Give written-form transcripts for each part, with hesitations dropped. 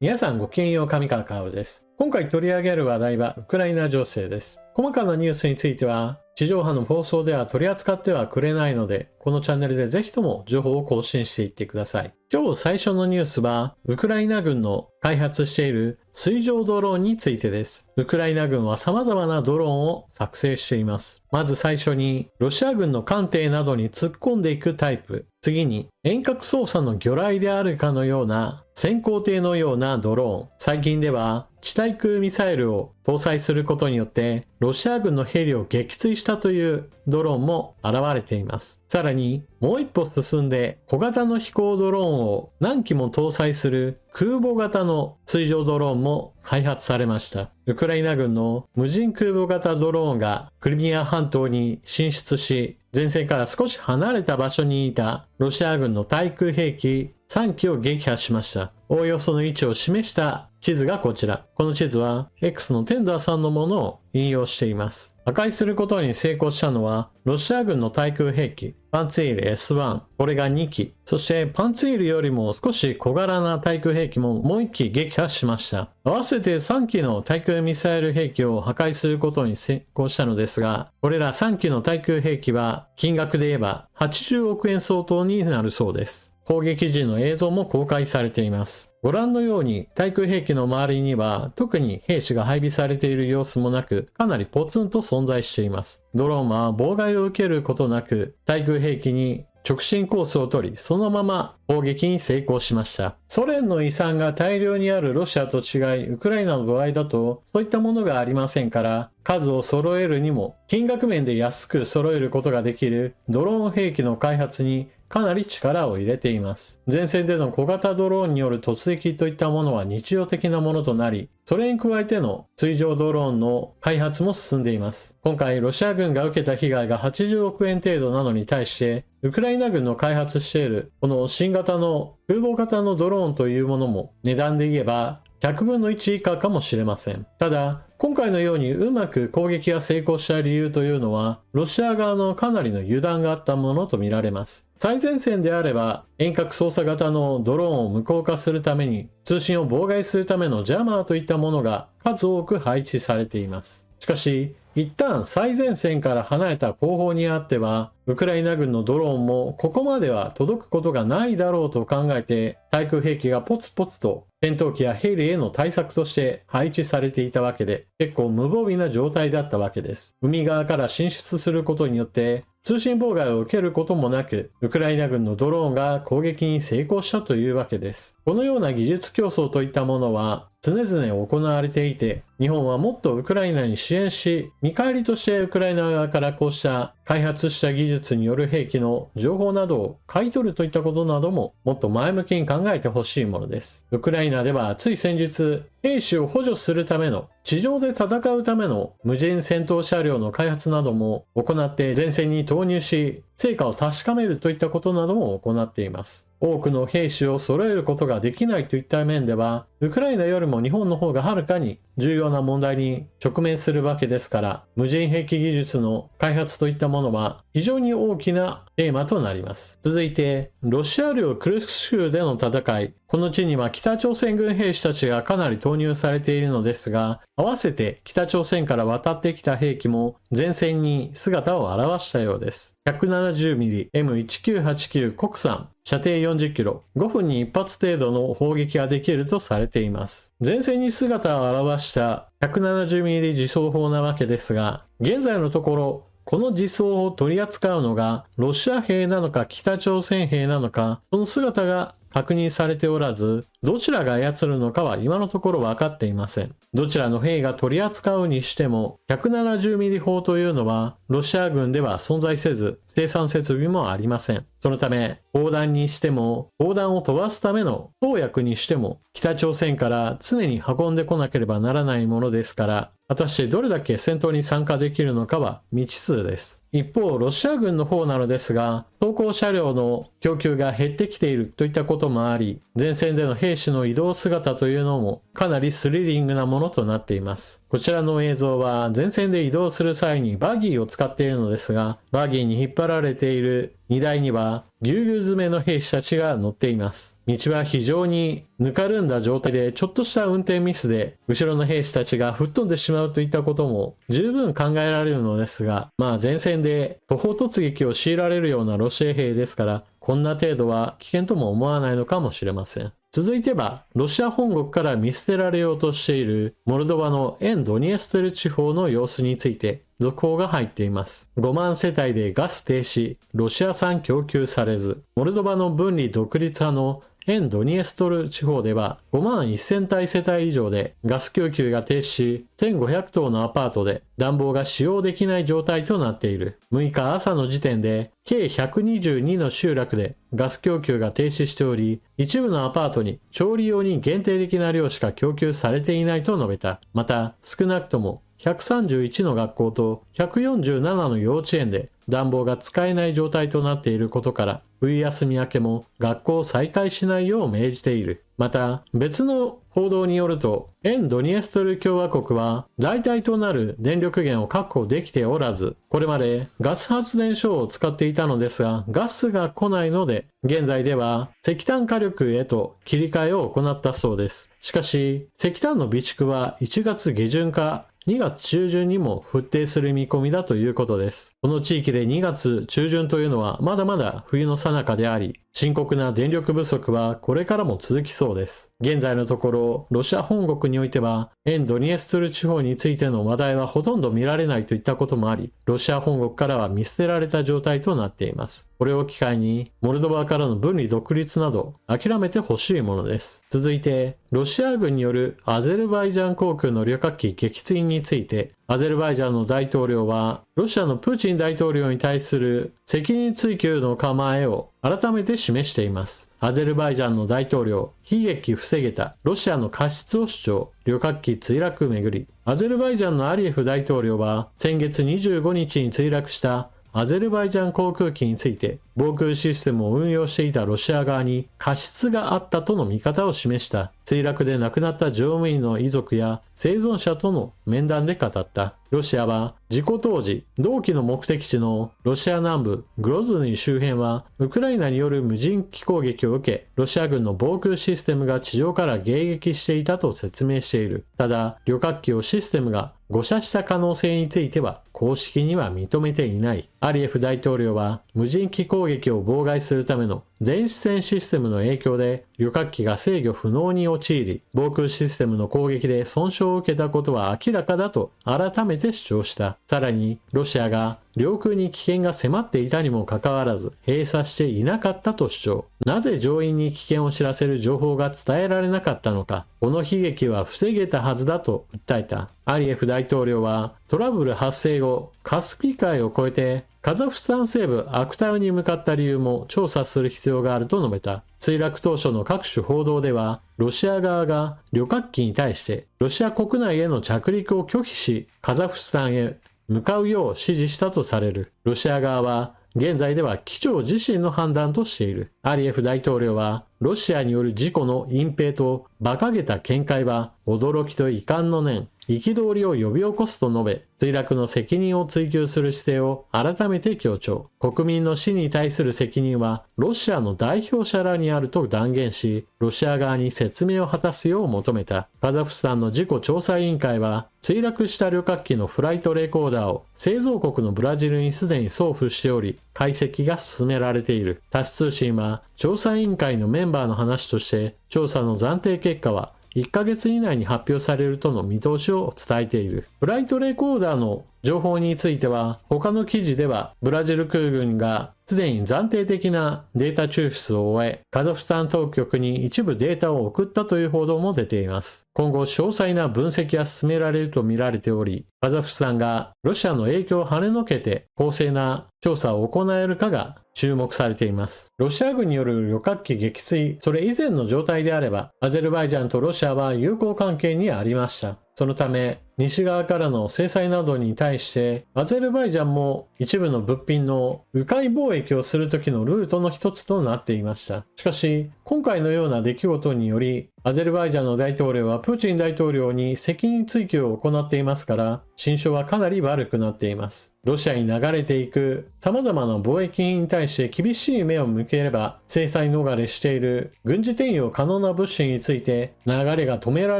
皆さんごきげんよう、上川薫です。今回取り上げる話題はウクライナ情勢です。細かなニュースについては地上波の放送では取り扱ってはくれないので、このチャンネルでぜひとも情報を更新していってください。今日最初のニュースは、ウクライナ軍の開発している水上ドローンについてです。ウクライナ軍は様々なドローンを作成しています。まず最初に、ロシア軍の艦艇などに突っ込んでいくタイプ。次に、遠隔操作の魚雷であるかのような、先行艇のようなドローン。最近では、地対空ミサイルを搭載することによって、ロシア軍のヘリを撃墜したというドローンも現れています。さらに、もう一歩進んで、小型の飛行ドローンを何機も搭載する空母型の水上ドローンも開発されました。ウクライナ軍の無人空母型ドローンがクリミア半島に進出し、前線から少し離れた場所にいたロシア軍の対空兵器3機を撃破しました。おおよその位置を示した地図がこちら。この地図は X のテンダーさんのものを引用しています。破壊することに成功したのはロシア軍の対空兵器パンツィール S1、これが2機、そしてパンツィールよりも少し小柄な対空兵器ももう1機撃破しました。合わせて3機の対空ミサイル兵器を破壊することに成功したのですが、これら3機の対空兵器は金額で言えば80億円相当になるそうです。攻撃時の映像も公開されています。ご覧のように対空兵器の周りには特に兵士が配備されている様子もなく、かなりポツンと存在しています。ドローンは妨害を受けることなく対空兵器に直進コースを取り、そのまま砲撃に成功しました。ソ連の遺産が大量にあるロシアと違い、ウクライナの場合だとそういったものがありませんから、数を揃えるにも金額面で安く揃えることができるドローン兵器の開発にかなり力を入れています。前線での小型ドローンによる突撃といったものは日常的なものとなり、それに加えての水上ドローンの開発も進んでいます。今回ロシア軍が受けた被害が80億円程度なのに対して、ウクライナ軍の開発しているこの新型の空母型のドローンというものも値段で言えば100分の1以下かもしれません。ただ、今回のようにうまく攻撃が成功した理由というのは、ロシア側のかなりの油断があったものとみられます。最前線であれば、遠隔操作型のドローンを無効化するために、通信を妨害するためのジャマーといったものが数多く配置されています。しかし、一旦最前線から離れた後方にあっては、ウクライナ軍のドローンもここまでは届くことがないだろうと考えて、対空兵器がポツポツと戦闘機やヘリへの対策として配置されていたわけで、結構無防備な状態だったわけです。海側から進出することによって、通信妨害を受けることもなく、ウクライナ軍のドローンが攻撃に成功したというわけです。このような技術競争といったものは常々行われていて、日本はもっとウクライナに支援し、見返りとしてウクライナ側からこうした開発した技術による兵器の情報などを買い取るといったことなどももっと前向きに考えてほしいものです。ウクライナではつい先日、兵士を補助するための地上で戦うための無人戦闘車両の開発なども行って前線に投入し、成果を確かめるといったことなども行っています。多くの兵士を揃えることができないといった面では、ウクライナよりも日本の方がはるかに重要な問題に直面するわけですから、無人兵器技術の開発といったものは非常に大きなテーマとなります。続いて、ロシア領クルスク州での戦い。この地には北朝鮮軍兵士たちがかなり投入されているのですが、合わせて北朝鮮から渡ってきた兵器も前線に姿を現したようです。170mm M1989 国産射程40キロ、5分に1発程度の砲撃ができるとされています。前線に姿を現した 170mm 自走砲なわけですが、現在のところこの自走を取り扱うのがロシア兵なのか北朝鮮兵なのか、その姿が確認されておらず、どちらが操るのかは今のところ分かっていません。どちらの兵が取り扱うにしても、170mm 砲というのはロシア軍では存在せず、生産設備もありません。そのため、砲弾にしても、砲弾を飛ばすための投薬にしても、北朝鮮から常に運んでこなければならないものですから、果たしてどれだけ戦闘に参加できるのかは未知数です。一方、ロシア軍の方なのですが、装甲車両の供給が減ってきているといったこともあり、前線での兵士の移動姿というのもかなりスリリングなものとなっています。こちらの映像は前線で移動する際にバギーを使っているのですが、バギーに引っ張られている荷台にはぎゅうぎゅう詰めの兵士たちが乗っています。道は非常にぬかるんだ状態で、ちょっとした運転ミスで後ろの兵士たちが吹っ飛んでしまうといったことも十分考えられるのですが、前線で徒歩突撃を強いられるようなロシア兵ですから、こんな程度は危険とも思わないのかもしれません。続いては、ロシア本国から見捨てられようとしているモルドバの沿ドニエストル地方の様子について続報が入っています。5万世帯でガス停止、ロシア産供給されず、モルドバの分離独立派の沿ドニエストル地方では5万1000体世帯以上でガス供給が停止し、1500棟のアパートで暖房が使用できない状態となっている。6日朝の時点で計122の集落でガス供給が停止しており、一部のアパートに調理用に限定的な量しか供給されていないと述べた。また、少なくとも131の学校と147の幼稚園で暖房が使えない状態となっていることから、冬休み明けも学校を再開しないよう命じている。また、別の報道によると、沿ドニエストル共和国は代替となる電力源を確保できておらず、これまでガス発電所を使っていたのですが、ガスが来ないので、現在では石炭火力へと切り替えを行ったそうです。しかし、石炭の備蓄は1月下旬か2月中旬にも沸騰する見込みだということです。この地域で2月中旬というのはまだまだ冬の最中であり、深刻な電力不足はこれからも続きそうです。現在のところ、ロシア本国においては、沿ドニエストル地方についての話題はほとんど見られないといったこともあり、ロシア本国からは見捨てられた状態となっています。これを機会に、モルドバからの分離独立など、諦めてほしいものです。続いて、ロシア軍によるアゼルバイジャン航空の旅客機撃墜について、アゼルバイジャンの大統領は、ロシアのプーチン大統領に対する責任追及の構えを改めて示しています。アゼルバイジャンの大統領、悲劇防げたロシアの過失を主張、旅客機墜落めぐり。アゼルバイジャンのアリエフ大統領は、先月25日に墜落したアゼルバイジャン航空機について、防空システムを運用していたロシア側に過失があったとの見方を示した。墜落で亡くなった乗務員の遺族や生存者との面談で語った。ロシアは事故当時、同機の目的地のロシア南部グロズニー周辺はウクライナによる無人機攻撃を受け、ロシア軍の防空システムが地上から迎撃していたと説明している。ただ、旅客機をシステムが誤射した可能性については公式には認めていない。アリエフ大統領は無人機攻撃を妨害するための電子戦システムの影響で旅客機が制御不能に陥り、防空システムの攻撃で損傷を受けたことは明らかだと改めて主張した。さらに、ロシアが領空に危険が迫っていたにもかかわらず閉鎖していなかったと主張。なぜ乗員に危険を知らせる情報が伝えられなかったのか、この悲劇は防げたはずだと訴えた。アリエフ大統領はトラブル発生後、カスピ海を越えてカザフスタン西部アクタウに向かった理由も調査する必要があると述べた。墜落当初の各種報道では、ロシア側が旅客機に対してロシア国内への着陸を拒否し、カザフスタンへ向かうよう指示したとされる。ロシア側は現在では機長自身の判断としている。アリエフ大統領は、ロシアによる事故の隠蔽と馬鹿げた見解は驚きと遺憾の念、憤りを呼び起こすと述べ、墜落の責任を追及する姿勢を改めて強調。国民の死に対する責任はロシアの代表者らにあると断言し、ロシア側に説明を果たすよう求めた。カザフスタンの事故調査委員会は、墜落した旅客機のフライトレコーダーを製造国のブラジルにすでに送付しており、解析が進められている。タス通信は、調査委員会のメンバーの話として、調査の暫定結果は1ヶ月以内に発表されるとの見通しを伝えている。フライトレコーダーの情報については、他の記事ではブラジル空軍がすでに暫定的なデータ抽出を終え、カザフスタン当局に一部データを送ったという報道も出ています。今後詳細な分析が進められると見られており、カザフスタンがロシアの影響を跳ねのけて公正な調査を行えるかが注目されています。ロシア軍による旅客機撃墜、それ以前の状態であれば、アゼルバイジャンとロシアは友好関係にありました。そのため、西側からの制裁などに対して、アゼルバイジャンも一部の物品の迂回貿易をする時のルートの一つとなっていました。しかし、今回のような出来事により、アゼルバイジャンの大統領はプーチン大統領に責任追及を行っていますから、心象はかなり悪くなっています。ロシアに流れていく様々な貿易品に対して厳しい目を向ければ、制裁逃れしている軍事転用可能な物資について流れが止めら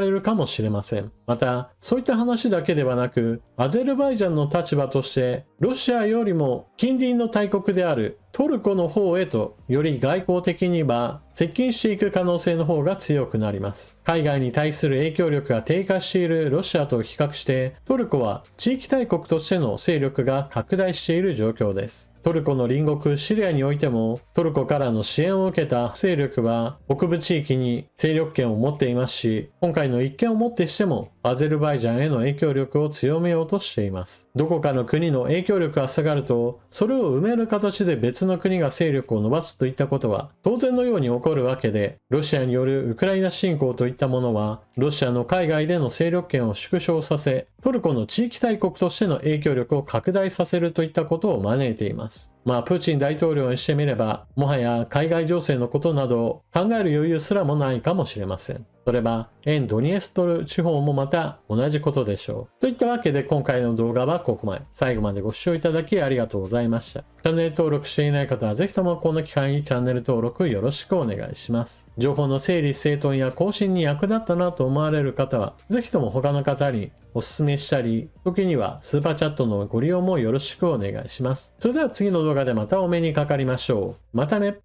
れるかもしれません。また、そういった話だけではなく、アゼルバイジャンの立場として、ロシアよりも近隣の大国であるトルコの方へとより外交的には接近していく可能性の方が強くなります。海外に対する影響力が低下しているロシアと比較してトルコは地域大国としての勢力が拡大している状況です。トルコの隣国シリアにおいてもトルコからの支援を受けた勢力は北部地域に勢力圏を持っていますし、今回の一件をもってしてもアゼルバイジャンへの影響力を強めようとしています。どこかの国の影響力が下がると、それを埋める形で別の国が勢力を伸ばすといったことは当然のように起こるわけで、ロシアによるウクライナ侵攻といったものはロシアの海外での勢力圏を縮小させ、トルコの地域大国としての影響力を拡大させるといったことを招いています。プーチン大統領にしてみれば、もはや海外情勢のことなどを考える余裕すらもないかもしれません。それは、沿ドニエストル地方もまた同じことでしょう。といったわけで今回の動画はここまで。最後までご視聴いただきありがとうございました。チャンネル登録していない方はぜひともこの機会にチャンネル登録よろしくお願いします。情報の整理整頓や更新に役立ったなと思われる方は、ぜひとも他の方にお勧めしたり、時にはスーパーチャットのご利用もよろしくお願いします。それでは次の動画でまたお目にかかりましょう。またね。